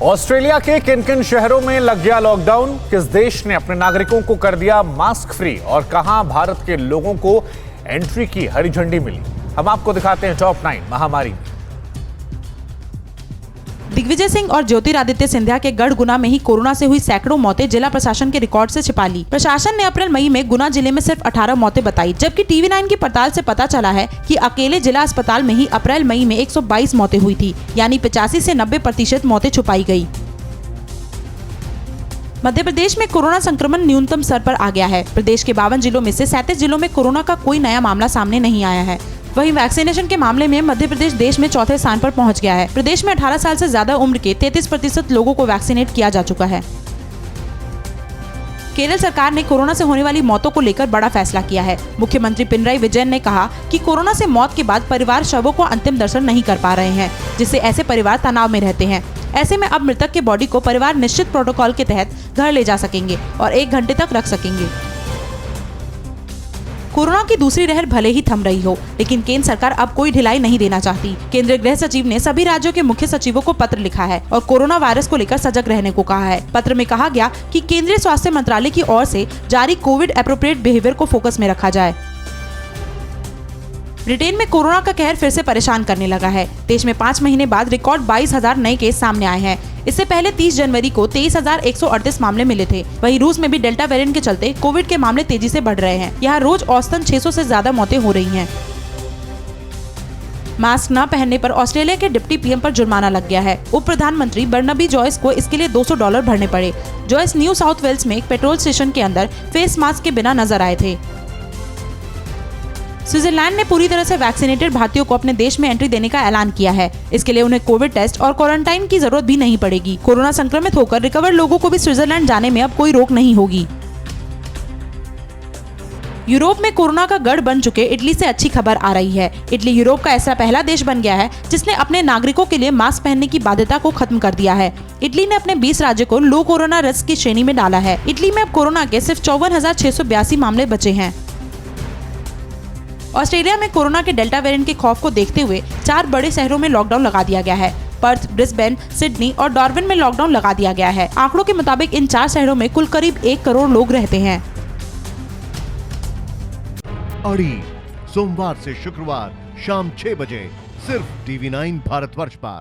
Australia के किन किन शहरों में लग गया लॉकडाउन, किस देश ने अपने नागरिकों को कर दिया मास्क फ्री और कहां भारत के लोगों को एंट्री की हरी झंडी मिली, हम आपको दिखाते हैं टॉप 9 महामारी में। दिग्विजय सिंह और ज्योतिरादित्य सिंधिया के गढ़ गुना में ही कोरोना से हुई सैकड़ों मौतें जिला प्रशासन के रिकॉर्ड से छिपा ली। प्रशासन ने अप्रैल मई में गुना जिले में सिर्फ 18 मौतें बताई, जबकि TV9 की पड़ताल से पता चला है कि अकेले जिला अस्पताल में ही अप्रैल मई में 122 मौतें हुई थी, यानी 85 से 90% मौतें छुपाई गयी। मध्य प्रदेश में कोरोना संक्रमण न्यूनतम स्तर पर आ गया है। प्रदेश के 52 जिलों में से 37 जिलों में कोरोना का कोई नया मामला सामने नहीं आया है। वहीं वैक्सीनेशन के मामले में मध्य प्रदेश देश में चौथे स्थान पर पहुंच गया है। प्रदेश में 18 साल से ज्यादा उम्र के 33% लोगों को वैक्सीनेट किया जा चुका है। केरल सरकार ने कोरोना से होने वाली मौतों को लेकर बड़ा फैसला किया है। मुख्यमंत्री पिनराई विजयन ने कहा कि कोरोना से मौत के बाद परिवार शवों को अंतिम दर्शन नहीं कर पा रहे हैं, जिससे ऐसे परिवार तनाव में रहते हैं। ऐसे में अब मृतक के बॉडी को परिवार निश्चित प्रोटोकॉल के तहत घर ले जा सकेंगे और 1 घंटे तक रख सकेंगे। कोरोना की दूसरी लहर भले ही थम रही हो, लेकिन केंद्र सरकार अब कोई ढिलाई नहीं देना चाहती। केंद्रीय गृह सचिव ने सभी राज्यों के मुख्य सचिवों को पत्र लिखा है और कोरोना वायरस को लेकर सजग रहने को कहा है। पत्र में कहा गया कि केंद्रीय स्वास्थ्य मंत्रालय की ओर से जारी कोविड एप्रोप्रिएट बिहेवियर को फोकस में रखा जाए। ब्रिटेन में कोरोना का कहर फिर से परेशान करने लगा है। देश में 5 महीने बाद रिकॉर्ड 22,000 नए केस सामने आए हैं। इससे पहले 30 जनवरी को 23,138 मामले मिले थे। वहीं रूस में भी डेल्टा वेरिएंट के चलते कोविड के मामले तेजी से बढ़ रहे हैं। यहाँ रोज औसतन 600 से ज्यादा मौतें हो रही हैं। मास्क न पहनने पर ऑस्ट्रेलिया के डिप्टी PM पर जुर्माना लग गया है। उप प्रधानमंत्री बर्नाबी जॉयस को इसके लिए $200 भरने पड़े। जॉयस न्यू साउथ वेल्स में एक पेट्रोल स्टेशन के अंदर फेस मास्क के बिना नजर आए थे। स्विट्जरलैंड ने पूरी तरह से वैक्सीनेटेड भारतीयों को अपने देश में एंट्री देने का ऐलान किया है। इसके लिए उन्हें कोविड टेस्ट और क्वारंटाइन की जरूरत भी नहीं पड़ेगी। कोरोना संक्रमित होकर रिकवर लोगों को भी स्विट्जरलैंड जाने में अब कोई रोक नहीं होगी। यूरोप में कोरोना का गढ़ बन चुके इटली से अच्छी खबर आ रही है। इटली यूरोप का ऐसा पहला देश बन गया है जिसने अपने नागरिकों के लिए मास्क पहनने की बाध्यता को खत्म कर दिया है। इटली ने अपने 20 राज्यों को लो कोरोना रिस्क की श्रेणी में डाला है। इटली में अब कोरोना के सिर्फ 54,682 मामले बचे हैं। ऑस्ट्रेलिया में कोरोना के डेल्टा वेरिएंट के खौफ को देखते हुए 4 बड़े शहरों में लॉकडाउन लगा दिया गया है। पर्थ, ब्रिस्बेन, सिडनी और डार्विन में लॉकडाउन लगा दिया गया है। आंकड़ों के मुताबिक इन 4 शहरों में कुल करीब 1 करोड़ लोग रहते हैं। अड़ी सोमवार से शुक्रवार शाम 6 बजे सिर्फ TV9 भारतवर्ष पर।